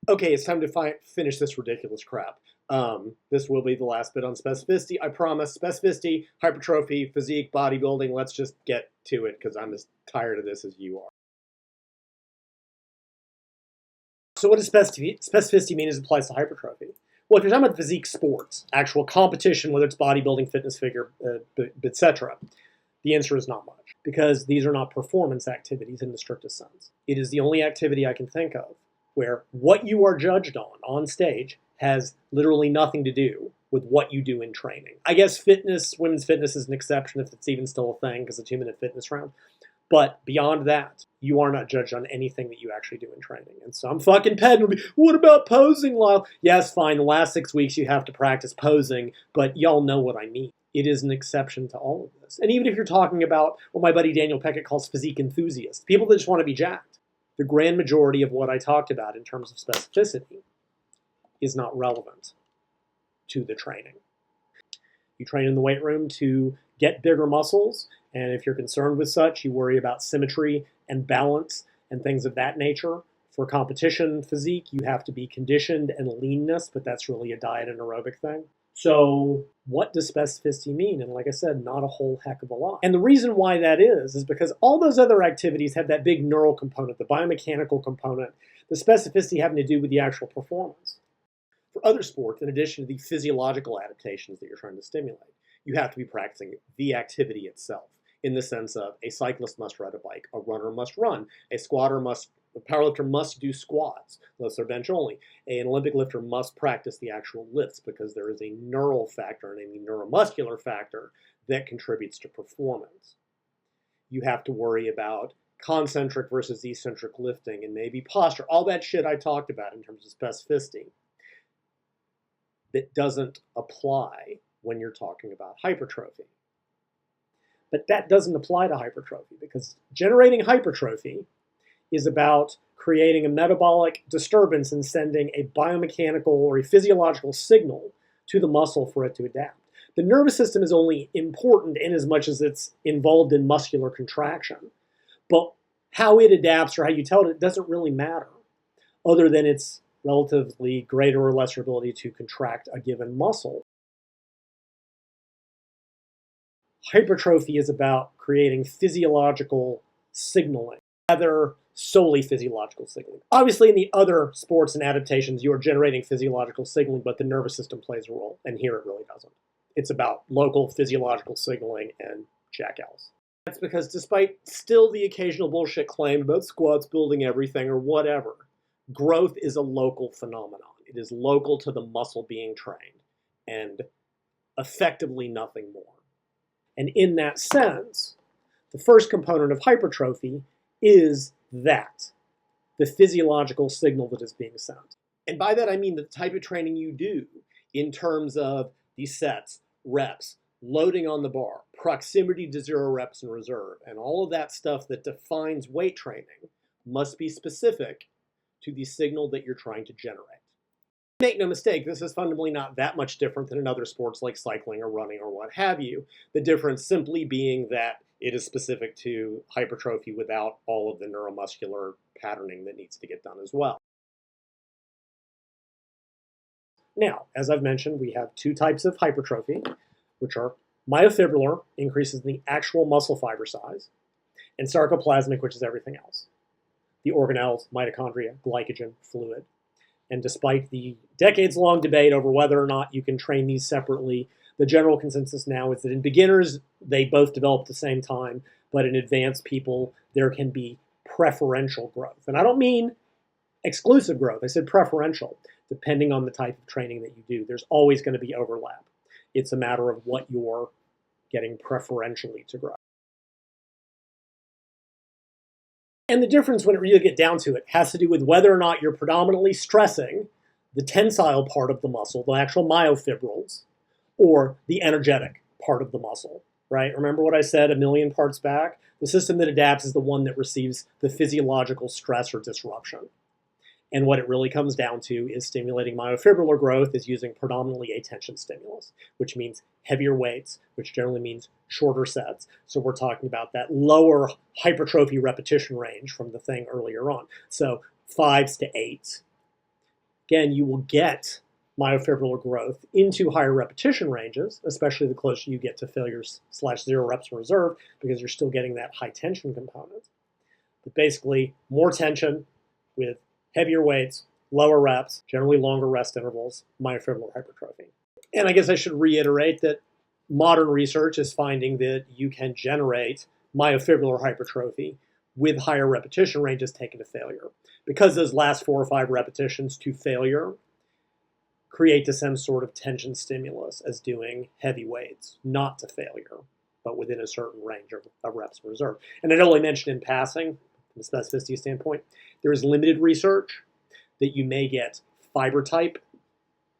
Okay, it's time to finish this ridiculous crap. This will be the last bit on specificity. I promise. Specificity, hypertrophy, physique, bodybuilding. Let's just get to it because I'm as tired of this as you are. So what does specificity mean as it applies to hypertrophy? Well, if you're talking about physique sports, actual competition, whether it's bodybuilding, fitness figure, etc., the answer is not much because these are not performance activities in the strictest sense. It is the only activity I can think of where what you are judged on stage has literally nothing to do with what you do in training. I guess fitness, women's fitness is an exception if it's even still a thing because it's a 2-minute fitness round. But beyond that, you are not judged on anything that you actually do in training. And some fucking peddler will be, what about posing, Lyle? Yes, fine, the last 6 weeks you have to practice posing, but y'all know what I mean. It is an exception to all of this. And even if you're talking about what my buddy Daniel Peckett calls physique enthusiasts, people that just want to be jacked, the grand majority of what I talked about in terms of specificity is not relevant to the training. You train in the weight room to get bigger muscles, and if you're concerned with such, you worry about symmetry and balance and things of that nature. For competition physique, you have to be conditioned and leanness, but that's really a diet and aerobic thing. So what does specificity mean? And like I said, not a whole heck of a lot. And the reason why that is because all those other activities have that big neural component, the biomechanical component, the specificity having to do with the actual performance. For other sports, in addition to the physiological adaptations that you're trying to stimulate, you have to be practicing the activity itself in the sense of a cyclist must ride a bike, a runner must run, a powerlifter must do squats, unless they're bench only. An Olympic lifter must practice the actual lifts because there is a neural factor, namely neuromuscular factor, that contributes to performance. You have to worry about concentric versus eccentric lifting and maybe posture, all that shit I talked about in terms of specificity that doesn't apply when you're talking about hypertrophy. But that doesn't apply to hypertrophy because generating hypertrophy is about creating a metabolic disturbance and sending a biomechanical or a physiological signal to the muscle for it to adapt. The nervous system is only important in as much as it's involved in muscular contraction. But how it adapts or how you tell it doesn't really matter, other than its relatively greater or lesser ability to contract a given muscle. Hypertrophy is about creating physiological signaling, rather solely physiological signaling. Obviously, in the other sports and adaptations, you are generating physiological signaling, but the nervous system plays a role, and here it really doesn't. It's about local physiological signaling and jack else. That's because despite still the occasional bullshit claim about squats building everything or whatever, growth is a local phenomenon. It is local to the muscle being trained, and effectively nothing more. And in that sense, the first component of hypertrophy is that, the physiological signal that is being sent. And by that I mean the type of training you do in terms of the sets, reps, loading on the bar, proximity to 0 reps in reserve, and all of that stuff that defines weight training must be specific to the signal that you're trying to generate. Make no mistake, this is fundamentally not that much different than in other sports like cycling or running or what have you. The difference simply being that it is specific to hypertrophy without all of the neuromuscular patterning that needs to get done as well. Now, as I've mentioned, we have 2 types of hypertrophy, which are myofibrillar, increases in the actual muscle fiber size, and sarcoplasmic, which is everything else. The organelles, mitochondria, glycogen, fluid. And despite the decades-long debate over whether or not you can train these separately, the general consensus now is that in beginners, they both develop at the same time, but in advanced people, there can be preferential growth. And I don't mean exclusive growth, I said preferential, depending on the type of training that you do. There's always going to be overlap. It's a matter of what you're getting preferentially to grow. And the difference when it really gets down to it has to do with whether or not you're predominantly stressing the tensile part of the muscle, the actual myofibrils, or the energetic part of the muscle, right? Remember what I said a million parts back? The system that adapts is the one that receives the physiological stress or disruption. And what it really comes down to is stimulating myofibrillar growth is using predominantly a tension stimulus, which means heavier weights, which generally means shorter sets. So we're talking about that lower hypertrophy repetition range from the thing earlier on. So 5s to 8s, Again, you will get myofibrillar growth into higher repetition ranges, especially the closer you get to failures/0 reps in reserve, because you're still getting that high tension component. But basically, more tension with heavier weights, lower reps, generally longer rest intervals, myofibrillar hypertrophy. And I guess I should reiterate that modern research is finding that you can generate myofibrillar hypertrophy with higher repetition ranges taken to failure. Because those last 4 or 5 repetitions to failure create the same sort of tension stimulus as doing heavy weights, not to failure, but within a certain range of reps in reserve. And I'd only mention in passing, from a specificity standpoint, there is limited research that you may get fiber type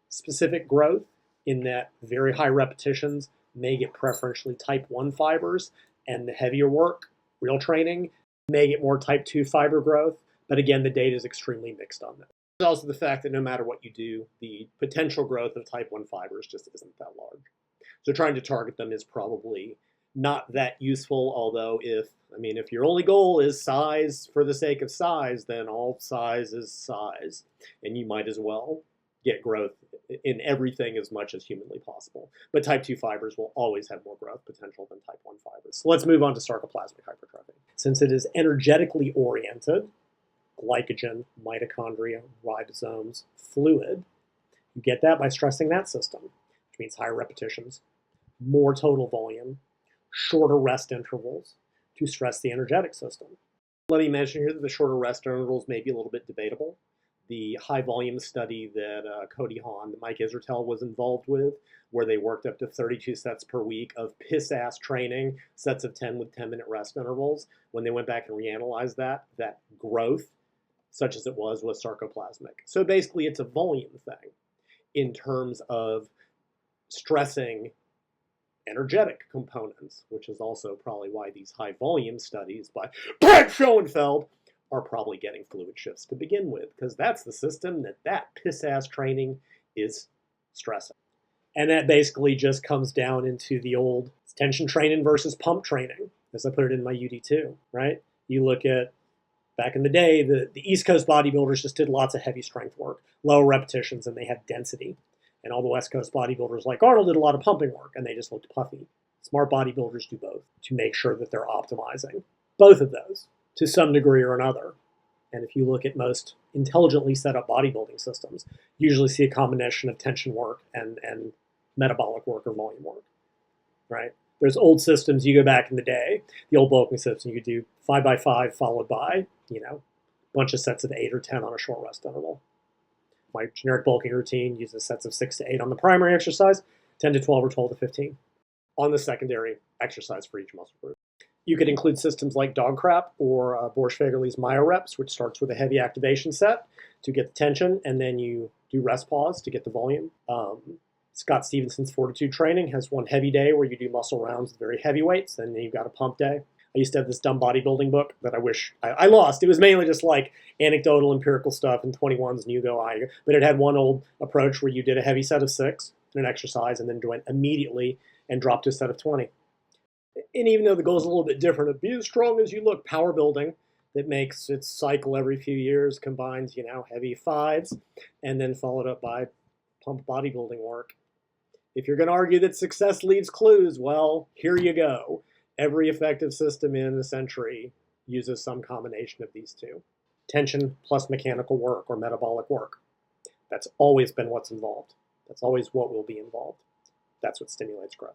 specific growth in that very high repetitions may get preferentially type 1 fibers, and the heavier work, real training, may get more type 2 fiber growth. But again, the data is extremely mixed on that. There's also the fact that no matter what you do, the potential growth of type 1 fibers just isn't that large. So trying to target them is probably not that useful, although if your only goal is size for the sake of size, then all size is size. And you might as well get growth in everything as much as humanly possible. But type 2 fibers will always have more growth potential than type 1 fibers. So let's move on to sarcoplasmic hypertrophy. Since it is energetically oriented, glycogen, mitochondria, ribosomes, fluid, you get that by stressing that system, which means higher repetitions, more total volume, shorter rest intervals to stress the energetic system. Let me mention here that the shorter rest intervals may be a little bit debatable. The high volume study that Cody Hahn, that Mike Israetel was involved with, where they worked up to 32 sets per week of piss-ass training, sets of 10 with 10-minute rest intervals, when they went back and reanalyzed that growth, such as it was sarcoplasmic. So basically it's a volume thing in terms of stressing energetic components, which is also probably why these high volume studies by Brad Schoenfeld are probably getting fluid shifts to begin with, because that's the system that piss-ass training is stressing. And that basically just comes down into the old tension training versus pump training, as I put it in my UD2, right? You look at, back in the day, the East Coast bodybuilders just did lots of heavy strength work, low repetitions, and they had density. And all the West Coast bodybuilders like Arnold did a lot of pumping work, and they just looked puffy. Smart bodybuilders do both to make sure that they're optimizing both of those to some degree or another. And if you look at most intelligently set up bodybuilding systems, you usually see a combination of tension work and metabolic work or volume work, right? There's old systems, you go back in the day, the old bulking system, you could do 5x5 followed by, a bunch of sets of 8 or 10 on a short rest interval. My generic bulking routine uses sets of 6 to 8 on the primary exercise, 10 to 12 or 12 to 15 on the secondary exercise for each muscle group. You could include systems like dog crap or Borsch-Fagerli's Myoreps, which starts with a heavy activation set to get the tension, and then you do rest pause to get the volume. Scott Stevenson's Fortitude Training has one heavy day where you do muscle rounds with very heavy weights, and then you've got a pump day. I used to have this dumb bodybuilding book that I wish I lost. It was mainly just like anecdotal, empirical stuff in 21s, Nugo, Iger. But it had one old approach where you did a heavy set of 6 in an exercise and then went immediately and dropped to a set of 20. And even though the goal is a little bit different, of be as strong as you look, power building that makes its cycle every few years, combines, heavy 5s, and then followed up by pump bodybuilding work. If you're going to argue that success leaves clues, well, here you go. Every effective system in a century uses some combination of these two. Tension plus mechanical work or metabolic work. That's always been what's involved. That's always what will be involved. That's what stimulates growth.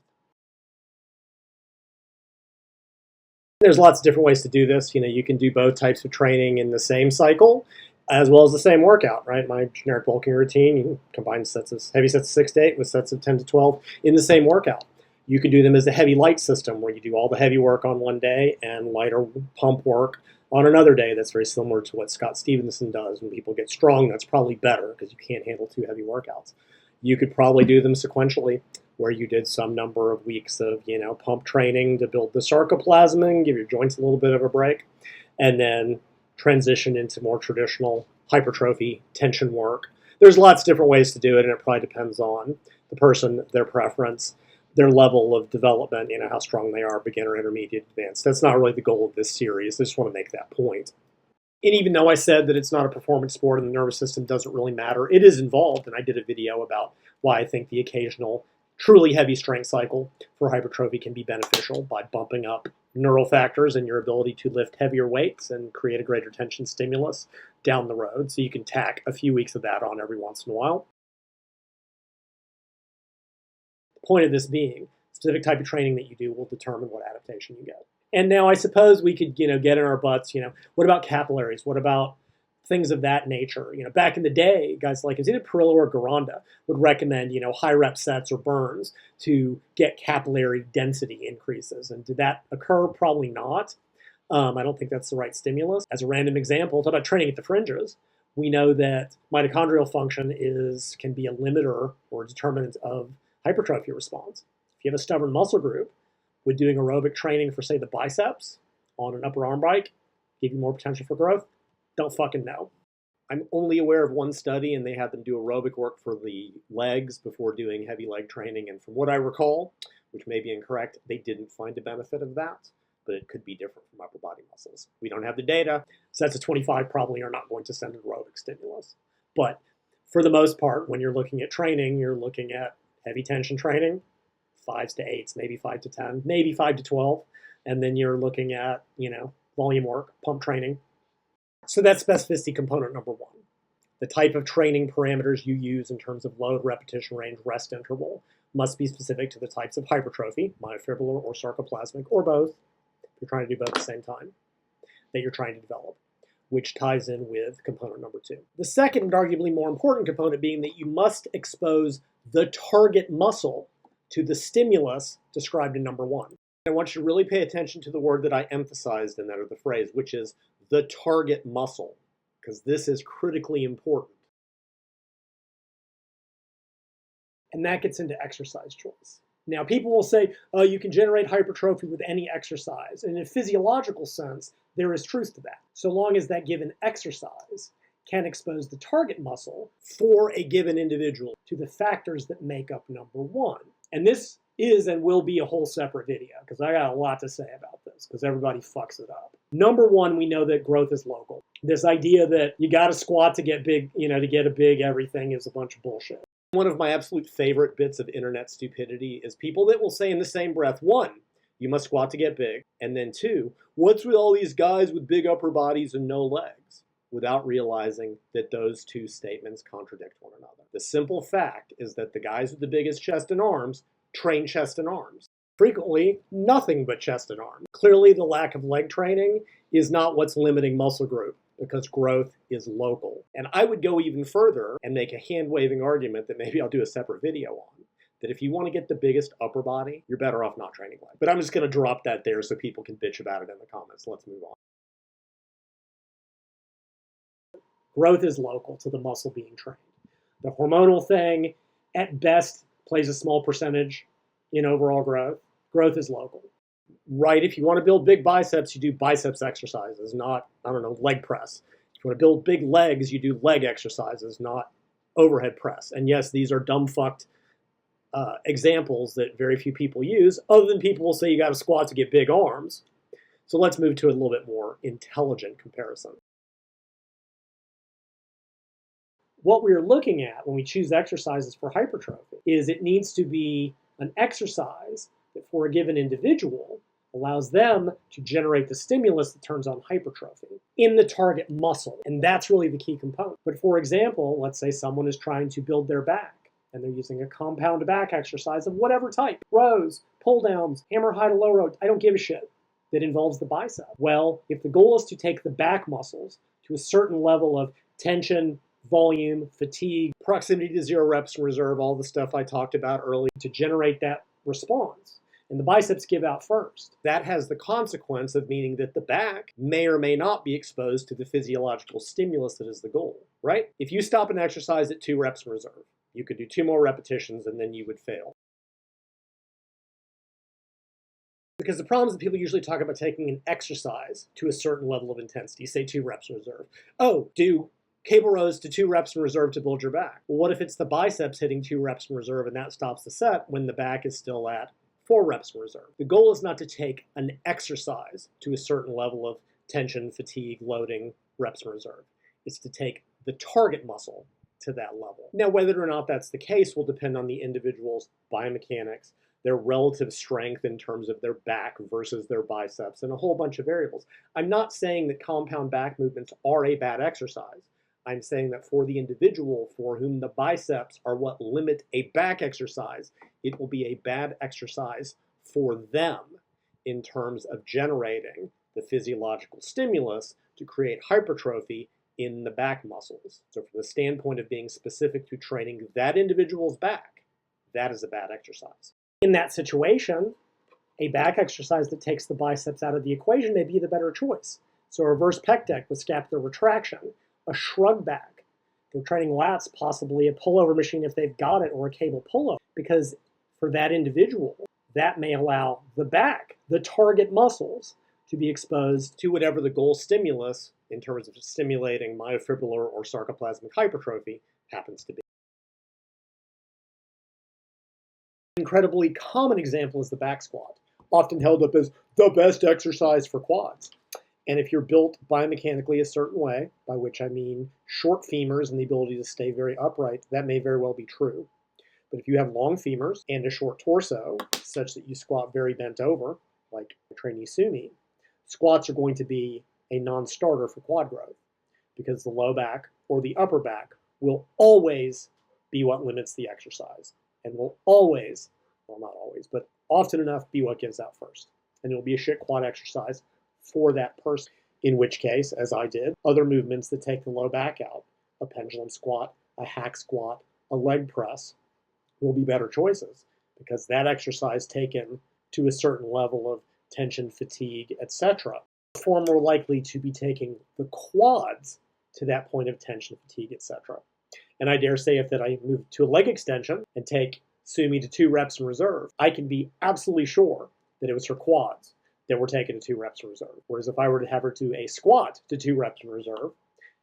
There's lots of different ways to do this. You can do both types of training in the same cycle as well as the same workout, right? My generic bulking routine, you combine heavy sets of 6 to 8 with sets of 10 to 12 in the same workout. You could do them as a heavy light system where you do all the heavy work on one day and lighter pump work on another day. That's very similar to what Scott Stevenson does. When people get strong, that's probably better because you can't handle 2 heavy workouts. You could probably do them sequentially where you did some number of weeks of, pump training to build the sarcoplasmic, give your joints a little bit of a break, and then transition into more traditional hypertrophy tension work. There's lots of different ways to do it, and it probably depends on the person, their preference, their level of development, how strong they are, beginner, intermediate, advanced. That's not really the goal of this series. I just want to make that point. And even though I said that it's not a performance sport and the nervous system doesn't really matter, it is involved. And I did a video about why I think the occasional truly heavy strength cycle for hypertrophy can be beneficial by bumping up neural factors and your ability to lift heavier weights and create a greater tension stimulus down the road. So you can tack a few weeks of that on every once in a while. The point of this being, specific type of training that you do will determine what adaptation you get. And now I suppose we could, get in our butts, what about capillaries? What about things of that nature? Back in the day, guys like, is it Perillo or Garanda would recommend, high rep sets or burns to get capillary density increases. And did that occur? Probably not. I don't think that's the right stimulus. As a random example, talk about training at the fringes. We know that mitochondrial function can be a limiter or determinant of hypertrophy response. If you have a stubborn muscle group, would doing aerobic training for, say, the biceps on an upper arm bike give you more potential for growth? Don't fucking know. I'm only aware of one study, and they had them do aerobic work for the legs before doing heavy leg training. And from what I recall, which may be incorrect, they didn't find a benefit of that, but it could be different from upper body muscles. We don't have the data. Sets of 25 probably are not going to send an aerobic stimulus. But for the most part, when you're looking at training, you're looking at heavy tension training, 5s to 8s, maybe 5 to 10, maybe 5 to 12. And then you're looking at, volume work, pump training. So that's specificity component number one. The type of training parameters you use in terms of load, repetition range, rest interval must be specific to the types of hypertrophy, myofibrillar or sarcoplasmic, or both, if you're trying to do both at the same time, that you're trying to develop, which ties in with component number two. The second and arguably more important component being that you must expose the target muscle to the stimulus described in number one. I want you to really pay attention to the word that I emphasized in that, or the phrase, which is the target muscle, because this is critically important. And that gets into exercise choice. Now, people will say, oh, you can generate hypertrophy with any exercise. And in a physiological sense, there is truth to that, so long as that given exercise can expose the target muscle for a given individual to the factors that make up number one. And this is and will be a whole separate video, because I got a lot to say about this, because everybody fucks it up. Number one, we know that growth is local. This idea that you got to squat to get big, to get a big everything is a bunch of bullshit. One of my absolute favorite bits of internet stupidity is people that will say in the same breath, one, you must squat to get big, and then two, what's with all these guys with big upper bodies and no legs? Without realizing that those two statements contradict one another. The simple fact is that the guys with the biggest chest and arms train chest and arms. Frequently, nothing but chest and arms. Clearly, the lack of leg training is not what's limiting muscle group, because growth is local. And I would go even further and make a hand-waving argument that maybe I'll do a separate video on, that if you want to get the biggest upper body, you're better off not training leg. But I'm just going to drop that there so people can bitch about it in the comments. Let's move on. Growth is local to the muscle being trained. The hormonal thing, at best, plays a small percentage in overall growth. Growth is local. Right, if you want to build big biceps, you do biceps exercises, not, leg press. If you want to build big legs, you do leg exercises, not overhead press. And yes, these are dumb-fucked examples that very few people use, other than people will say you got to squat to get big arms. So let's move to a little bit more intelligent comparison. What we're looking at when we choose exercises for hypertrophy is it needs to be an exercise that for a given individual allows them to generate the stimulus that turns on hypertrophy in the target muscle. And that's really the key component. But for example, let's say someone is trying to build their back and they're using a compound back exercise of whatever type, rows, pull downs, hammer high to low row, I don't give a shit, that involves the bicep. Well, if the goal is to take the back muscles to a certain level of tension, volume, fatigue, proximity to zero reps in reserve, all the stuff I talked about earlier to generate that response, and the biceps give out first, that has the consequence of meaning that the back may or may not be exposed to the physiological stimulus that is the goal, right? If you stop an exercise at 2 reps in reserve, you could do 2 more repetitions and then you would fail. Because the problem is that people usually talk about taking an exercise to a certain level of intensity, say 2 reps in reserve. Oh, do cable rows to 2 reps in reserve to build your back. Well, what if it's the biceps hitting 2 reps in reserve and that stops the set when the back is still at 4 reps in reserve? The goal is not to take an exercise to a certain level of tension, fatigue, loading, reps in reserve. It's to take the target muscle to that level. Now, whether or not that's the case will depend on the individual's biomechanics, their relative strength in terms of their back versus their biceps, and a whole bunch of variables. I'm not saying that compound back movements are a bad exercise. I'm saying that for the individual for whom the biceps are what limit a back exercise, it will be a bad exercise for them in terms of generating the physiological stimulus to create hypertrophy in the back muscles. So from the standpoint of being specific to training that individual's back, that is a bad exercise. In that situation, a back exercise that takes the biceps out of the equation may be the better choice. So a reverse pec deck with scapular retraction, a shrug back. If they're training lats, possibly a pullover machine if they've got it, or a cable pullover, because for that individual, that may allow the back, the target muscles, to be exposed to whatever the goal stimulus in terms of stimulating myofibrillar or sarcoplasmic hypertrophy happens to be. An incredibly common example is the back squat, often held up as the best exercise for quads. And if you're built biomechanically a certain way, by which I mean short femurs and the ability to stay very upright, that may very well be true. But if you have long femurs and a short torso, such that you squat very bent over, like trainee Sumi, squats are going to be a non-starter for quad growth because the low back or the upper back will always be what limits the exercise and will always, well, not always, but often enough be what gives out first. And it'll be a shit quad exercise for that person, in which case, as I did, other movements that take the low back out, a pendulum squat, a hack squat, a leg press, will be better choices because that exercise taken to a certain level of tension, fatigue, etc., far more likely to be taking the quads to that point of tension, fatigue, etc. And I dare say if that I move to a leg extension and take Sumi to 2 reps in reserve, I can be absolutely sure that it was her quads that were taken to 2 reps in reserve. Whereas if I were to have her do a squat to 2 reps in reserve,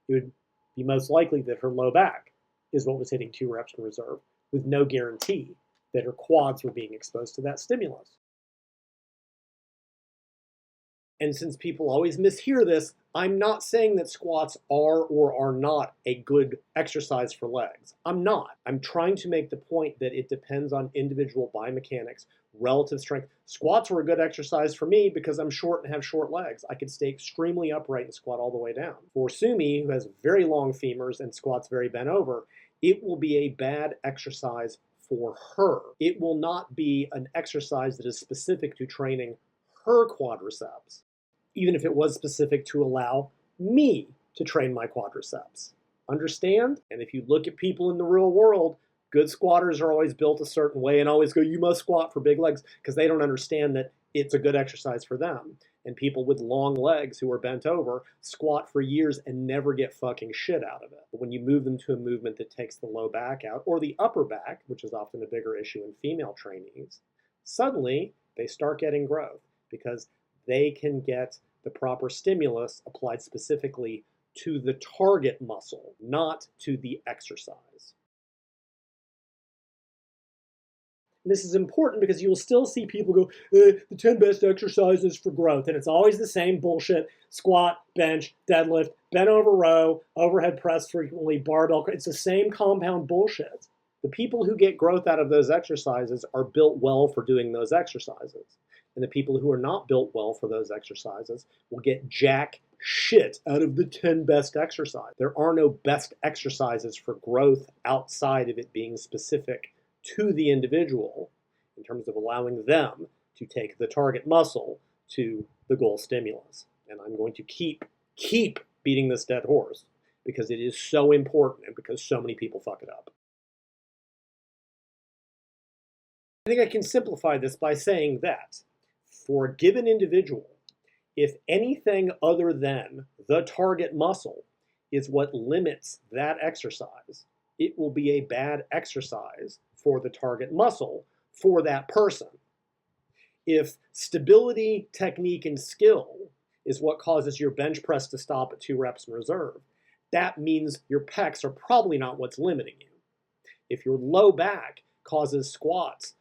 it would be most likely that her low back is what was hitting 2 reps in reserve, with no guarantee that her quads were being exposed to that stimulus. And since people always mishear this, I'm not saying that squats are or are not a good exercise for legs. I'm not. I'm trying to make the point that it depends on individual biomechanics, relative strength. Squats were a good exercise for me because I'm short and have short legs. I could stay extremely upright and squat all the way down. For Sumi, who has very long femurs and squats very bent over, it will be a bad exercise for her. It will not be an exercise that is specific to training her quadriceps, even if it was specific to allow me to train my quadriceps. Understand? And if you look at people in the real world, good squatters are always built a certain way and always go, you must squat for big legs, because they don't understand that it's a good exercise for them. And people with long legs who are bent over squat for years and never get fucking shit out of it. But when you move them to a movement that takes the low back out, or the upper back, which is often a bigger issue in female trainees, suddenly they start getting growth because they can get the proper stimulus applied specifically to the target muscle, not to the exercise. And this is important because you will still see people go, the 10 best exercises for growth. And it's always the same bullshit: squat, bench, deadlift, bent over row, overhead press frequently, barbell. It's the same compound bullshit. The people who get growth out of those exercises are built well for doing those exercises. And the people who are not built well for those exercises will get jack shit out of the 10 best exercises. There are no best exercises for growth outside of it being specific to the individual in terms of allowing them to take the target muscle to the goal stimulus. And I'm going to keep beating this dead horse because it is so important and because so many people fuck it up. I think I can simplify this by saying that for a given individual, if anything other than the target muscle is what limits that exercise, it will be a bad exercise for the target muscle for that person. If stability, technique, and skill is what causes your bench press to stop at 2 reps in reserve, that means your pecs are probably not what's limiting you. If your low back causes squats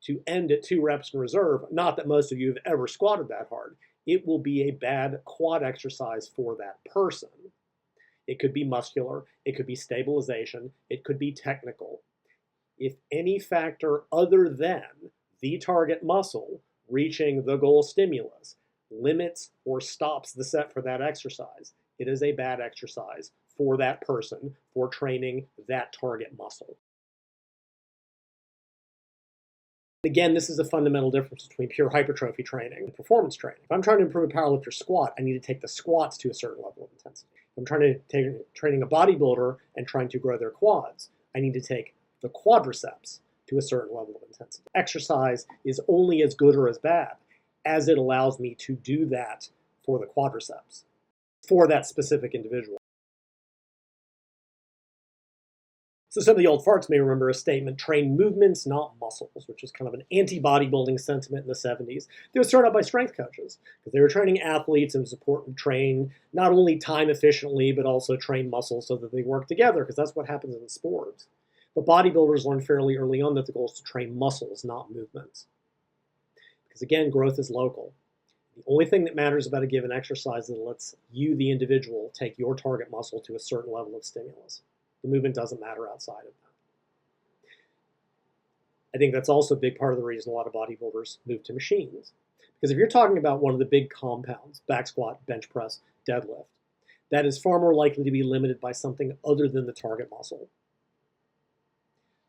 to end at 2 reps in reserve, not that most of you have ever squatted that hard, it will be a bad quad exercise for that person. It could be muscular, it could be stabilization, it could be technical. If any factor other than the target muscle reaching the goal stimulus limits or stops the set for that exercise, it is a bad exercise for that person for training that target muscle. Again, this is a fundamental difference between pure hypertrophy training and performance training. If I'm trying to improve a powerlifter's squat, I need to take the squats to a certain level of intensity. If I'm trying to take training a bodybuilder and trying to grow their quads, I need to take the quadriceps to a certain level of intensity. Exercise is only as good or as bad as it allows me to do that for the quadriceps, for that specific individual. So some of the old farts may remember a statement, train movements, not muscles, which is kind of an anti-bodybuilding sentiment in the 70s. It was started out by strength coaches because they were training athletes and it was important to train not only time efficiently, but also train muscles so that they work together, because that's what happens in sports. But bodybuilders learned fairly early on that the goal is to train muscles, not movements. Because again, growth is local. The only thing that matters about a given exercise is that it lets you, the individual, take your target muscle to a certain level of stimulus. The movement doesn't matter outside of that. I think that's also a big part of the reason a lot of bodybuilders move to machines. Because if you're talking about one of the big compounds, back squat, bench press, deadlift, that is far more likely to be limited by something other than the target muscle.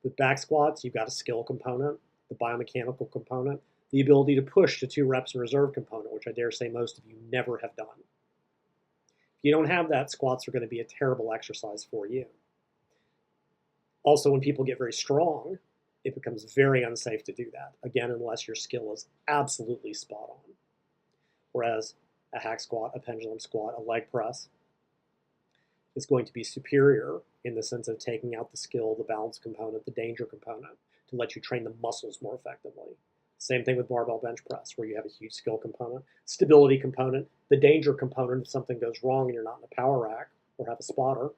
With back squats, you've got a skill component, the biomechanical component, the ability to push to 2 reps and reserve component, which I dare say most of you never have done. If you don't have that, squats are going to be a terrible exercise for you. Also, when people get very strong, it becomes very unsafe to do that, again, unless your skill is absolutely spot on. Whereas a hack squat, a pendulum squat, a leg press is going to be superior in the sense of taking out the skill, the balance component, the danger component, to let you train the muscles more effectively. Same thing with barbell bench press, where you have a huge skill component, stability component, the danger component if something goes wrong and you're not in a power rack or have a spotter.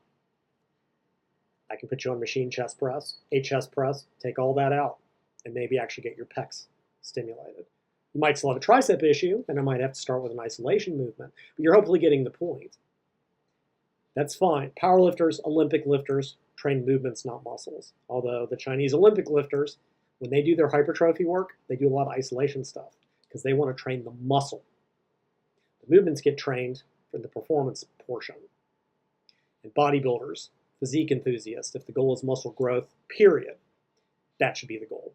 I can put you on machine chest press, a chest press, take all that out, and maybe actually get your pecs stimulated. You might still have a tricep issue, and I might have to start with an isolation movement, but you're hopefully getting the point. That's fine. Powerlifters, Olympic lifters train movements, not muscles. Although the Chinese Olympic lifters, when they do their hypertrophy work, they do a lot of isolation stuff because they want to train the muscle. The movements get trained for the performance portion. And bodybuilders, physique enthusiasts, if the goal is muscle growth, period, that should be the goal.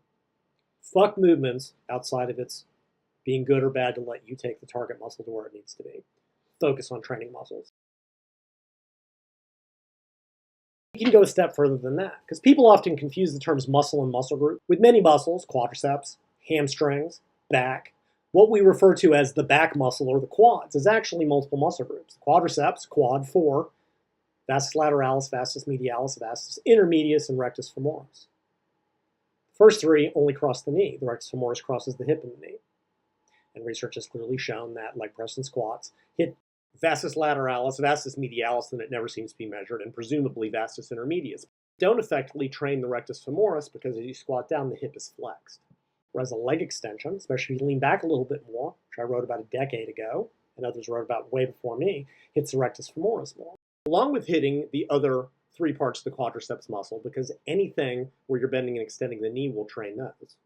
Fuck movements outside of its being good or bad to let you take the target muscle to where it needs to be. Focus on training muscles. You can go a step further than that, because people often confuse the terms muscle and muscle group. With many muscles, quadriceps, hamstrings, back, what we refer to as the back muscle or the quads is actually multiple muscle groups. Quadriceps, quad 4, vastus lateralis, vastus medialis, vastus intermedius, and rectus femoris. First 3 only cross the knee. The rectus femoris crosses the hip and the knee. And research has clearly shown that leg press and squats hit vastus lateralis, vastus medialis, and it never seems to be measured, and presumably vastus intermedius. Don't effectively train the rectus femoris because as you squat down, the hip is flexed. Whereas a leg extension, especially if you lean back a little bit more, which I wrote about a decade ago, and others wrote about way before me, hits the rectus femoris more. Along with hitting the other 3 parts of the quadriceps muscle, because anything where you're bending and extending the knee will train those,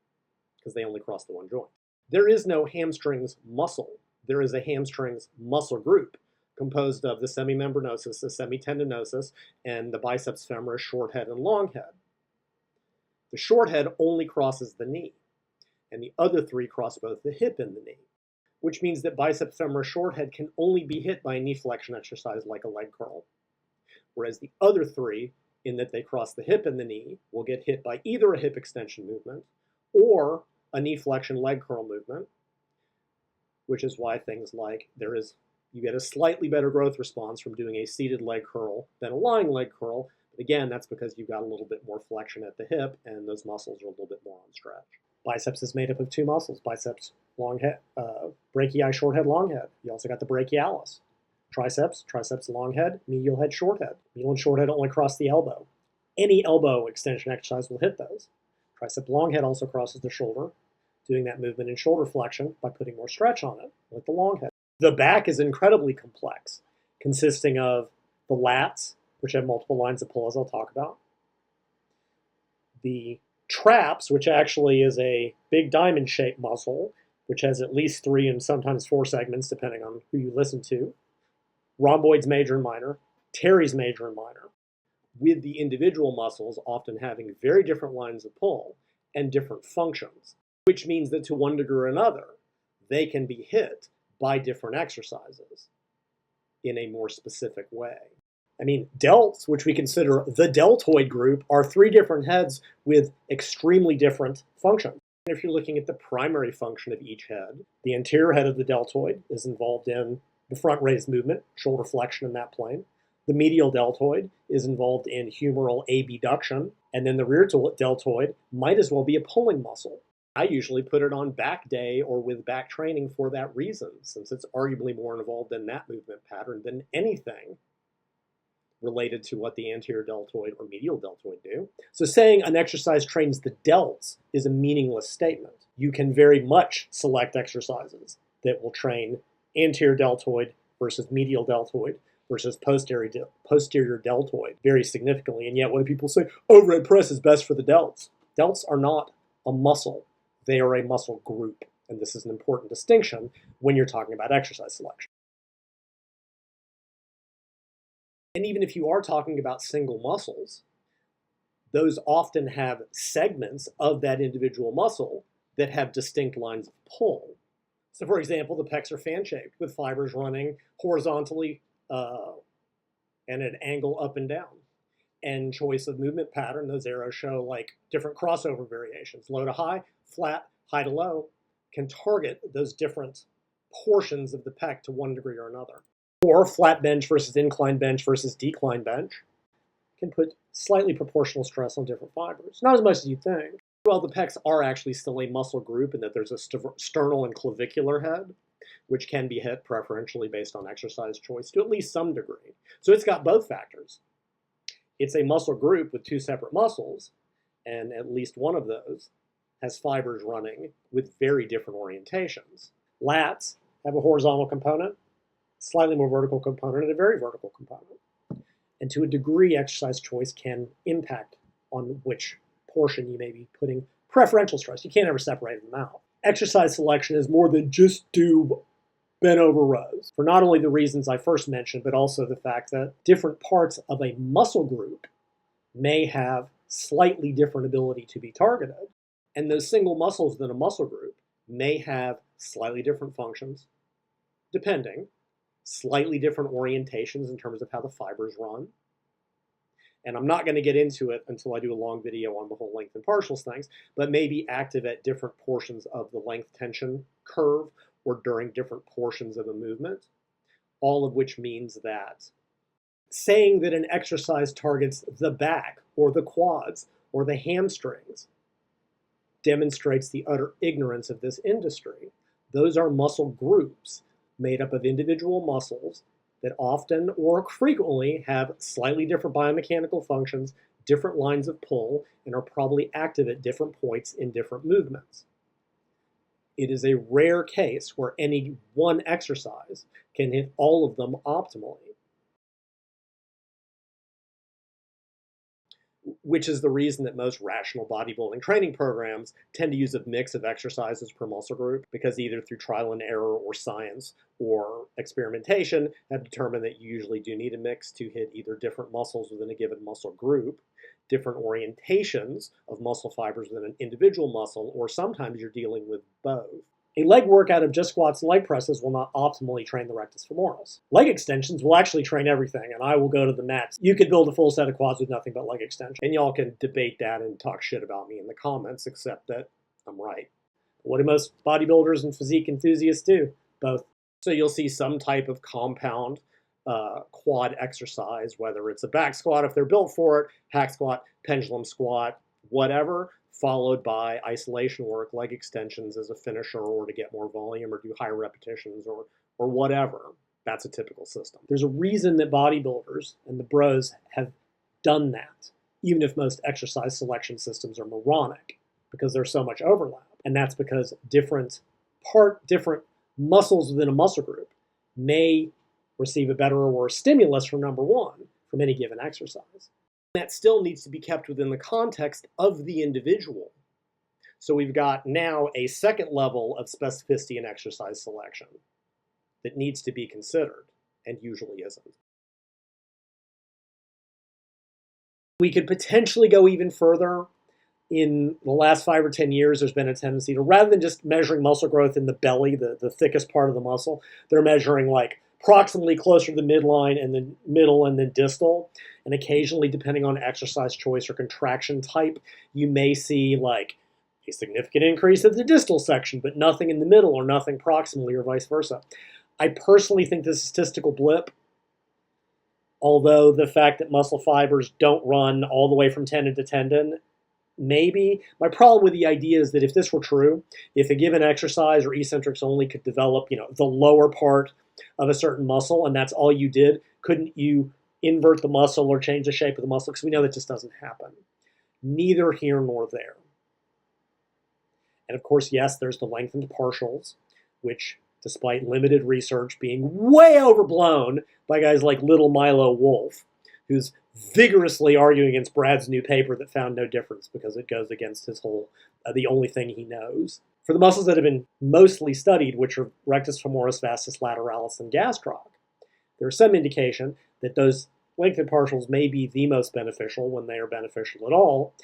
because they only cross the one joint. There is no hamstrings muscle. There is a hamstrings muscle group composed of the semimembranosus, the semitendinosus, and the biceps femoris, short head, and long head. The short head only crosses the knee, and the other 3 cross both the hip and the knee, which means that biceps femoris short head can only be hit by a knee flexion exercise like a leg curl, whereas the other 3, in that they cross the hip and the knee, will get hit by either a hip extension movement or a knee flexion leg curl movement, which is why things like you get a slightly better growth response from doing a seated leg curl than a lying leg curl. But again, that's because you've got a little bit more flexion at the hip and those muscles are a little bit more on stretch. Biceps is made up of 2 muscles, biceps, long head, brachii, short head, long head. You also got the brachialis. Triceps, long head, medial head, short head. Medial and short head only cross the elbow. Any elbow extension exercise will hit those. Tricep long head also crosses the shoulder, doing that movement in shoulder flexion by putting more stretch on it, like the long head. The back is incredibly complex, consisting of the lats, which have multiple lines of pull, as I'll talk about, the traps, which actually is a big diamond-shaped muscle, which has at least 3 and sometimes 4 segments, depending on who you listen to, rhomboids major and minor, teres major and minor, with the individual muscles often having very different lines of pull and different functions, which means that to one degree or another, they can be hit by different exercises in a more specific way. I mean, delts, which we consider the deltoid group, are 3 different heads with extremely different functions. If you're looking at the primary function of each head, the anterior head of the deltoid is involved in the front raised movement, shoulder flexion in that plane. The medial deltoid is involved in humeral abduction, and then the rear deltoid might as well be a pulling muscle. I usually put it on back day or with back training for that reason, since it's arguably more involved in that movement pattern than anything related to what the anterior deltoid or medial deltoid do. So saying an exercise trains the delts is a meaningless statement. You can very much select exercises that will train anterior deltoid versus medial deltoid versus posterior deltoid very significantly. And yet when people say, overhead press is best for the delts, delts are not a muscle. They are a muscle group. And this is an important distinction when you're talking about exercise selection. And even if you are talking about single muscles, those often have segments of that individual muscle that have distinct lines of pull. So for example, the pecs are fan-shaped with fibers running horizontally and at an angle up and down. And choice of movement pattern, those arrows show like different crossover variations. Low to high, flat, high to low, can target those different portions of the pec to one degree or another. Or flat bench versus incline bench versus decline bench can put slightly proportional stress on different fibers. Not as much as you think. Well, the pecs are actually still a muscle group in that there's a sternal and clavicular head, which can be hit preferentially based on exercise choice to at least some degree. So it's got both factors. It's a muscle group with 2 separate muscles, and at least one of those has fibers running with very different orientations. Lats have a horizontal component, slightly more vertical component, and a very vertical component. And to a degree, exercise choice can impact on which portion you may be putting preferential stress. You can't ever separate them out. Exercise selection is more than just do bent over rows, for not only the reasons I first mentioned, but also the fact that different parts of a muscle group may have slightly different ability to be targeted. And those single muscles within a muscle group may have slightly different functions, depending, slightly different orientations in terms of how the fibers run. And I'm not going to get into it until I do a long video on the whole length and partials things, but may be active at different portions of the length tension curve or during different portions of a movement, all of which means that saying that an exercise targets the back or the quads or the hamstrings demonstrates the utter ignorance of this industry. Those are muscle groups made up of individual muscles that often or frequently have slightly different biomechanical functions, different lines of pull, and are probably active at different points in different movements. It is a rare case where any one exercise can hit all of them optimally, which is the reason that most rational bodybuilding training programs tend to use a mix of exercises per muscle group, because either through trial and error or science or experimentation have determined that you usually do need a mix to hit either different muscles within a given muscle group, different orientations of muscle fibers within an individual muscle, or sometimes you're dealing with both. A leg workout of just squats and leg presses will not optimally train the rectus femoris. Leg extensions will actually train everything, and I will go to the mats. You could build a full set of quads with nothing but leg extension, and y'all can debate that and talk shit about me in the comments, except that I'm right. What do most bodybuilders and physique enthusiasts do? Both. So you'll see some type of compound quad exercise, whether it's a back squat if they're built for it, hack squat, pendulum squat, whatever, followed by isolation work, leg extensions as a finisher or to get more volume or do higher repetitions or whatever. That's a typical system. There's a reason that bodybuilders and the bros have done that, even if most exercise selection systems are moronic, because there's so much overlap. And that's because different muscles within a muscle group may receive a better or worse stimulus from number one from any given exercise. That still needs to be kept within the context of the individual. So we've got now a second level of specificity in exercise selection that needs to be considered and usually isn't. We could potentially go even further. In the last 5 or 10 years, there's been a tendency to, rather than just measuring muscle growth in the belly, the thickest part of the muscle, they're measuring like proximally closer to the midline and then middle and then distal. And occasionally, depending on exercise choice or contraction type, you may see like a significant increase at the distal section, but nothing in the middle or nothing proximally or vice versa. I personally think this is a statistical blip, although the fact that muscle fibers don't run all the way from tendon to tendon, maybe. My problem with the idea is that if this were true, if a given exercise or eccentrics only could develop, the lower part of a certain muscle, and that's all you did, couldn't you invert the muscle or change the shape of the muscle? Because we know that just doesn't happen. Neither here nor there. And of course, yes, there's the lengthened partials, which, despite limited research being way overblown by guys like little Milo Wolf, who's vigorously arguing against Brad's new paper that found no difference because it goes against his whole, the only thing he knows. For the muscles that have been mostly studied, which are rectus femoris, vastus lateralis, and gastroc, there's some indication that those lengthened partials may be the most beneficial when they are beneficial at all,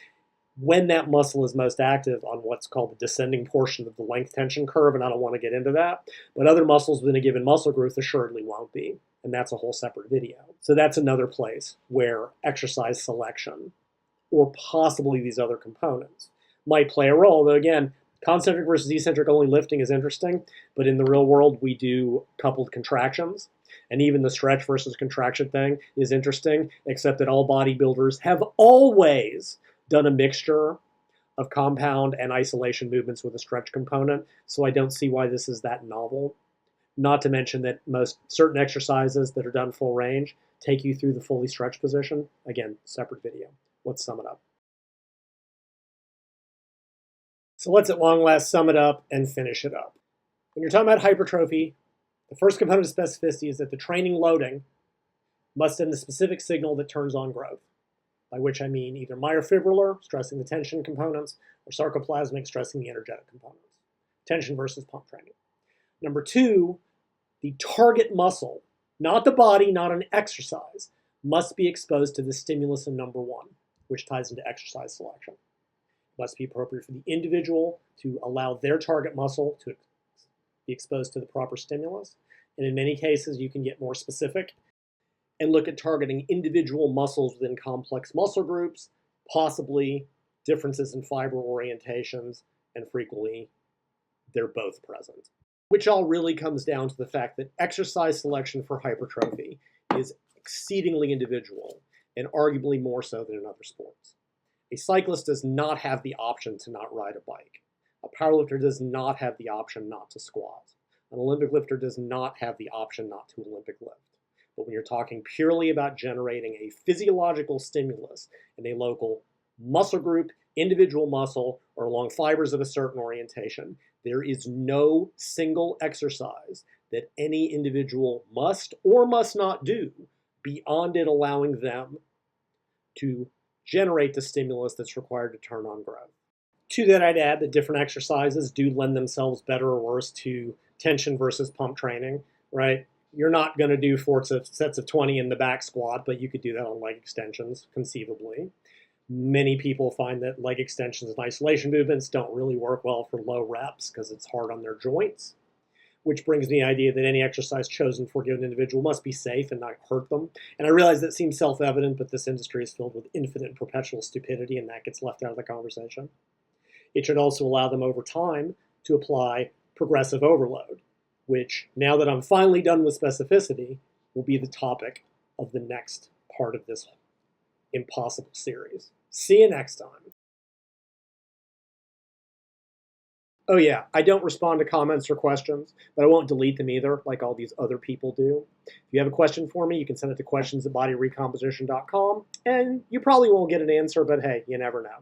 when that muscle is most active on what's called the descending portion of the length tension curve, and I don't want to get into that, but other muscles within a given muscle group assuredly won't be, and that's a whole separate video. So that's another place where exercise selection, or possibly these other components, might play a role, though again, concentric versus eccentric only lifting is interesting, but in the real world we do coupled contractions, and even the stretch versus contraction thing is interesting, except that all bodybuilders have always done a mixture of compound and isolation movements with a stretch component, so I don't see why this is that novel. Not to mention that most certain exercises that are done full range take you through the fully stretched position. Again, separate video. Let's sum it up. So let's at long last sum it up and finish it up. When you're talking about hypertrophy, the first component of specificity is that the training loading must send the specific signal that turns on growth, by which I mean either myofibrillar, stressing the tension components, or sarcoplasmic, stressing the energetic components. Tension versus pump training. Number two, the target muscle, not the body, not an exercise, must be exposed to the stimulus in number one, which ties into exercise selection. It must be appropriate for the individual to allow their target muscle to be exposed to the proper stimulus. And in many cases, you can get more specific and look at targeting individual muscles within complex muscle groups, possibly differences in fiber orientations, and frequently they're both present. Which all really comes down to the fact that exercise selection for hypertrophy is exceedingly individual, and arguably more so than in other sports. A cyclist does not have the option to not ride a bike. A powerlifter does not have the option not to squat. An Olympic lifter does not have the option not to Olympic lift. But when you're talking purely about generating a physiological stimulus in a local muscle group, individual muscle, or along fibers of a certain orientation, there is no single exercise that any individual must or must not do beyond it allowing them to generate the stimulus that's required to turn on growth. To that, I'd add that different exercises do lend themselves better or worse to tension versus pump training, right? You're not going to do sets of 20 in the back squat, but you could do that on leg extensions, conceivably. Many people find that leg extensions and isolation movements don't really work well for low reps because it's hard on their joints, which brings me the idea that any exercise chosen for a given individual must be safe and not hurt them. And I realize that seems self-evident, but this industry is filled with infinite and perpetual stupidity, and that gets left out of the conversation. It should also allow them over time to apply progressive overload, which, now that I'm finally done with specificity, will be the topic of the next part of this impossible series. See you next time. Oh yeah, I don't respond to comments or questions, but I won't delete them either, like all these other people do. If you have a question for me, you can send it to questions@bodyrecomposition.com, and you probably won't get an answer, but hey, you never know.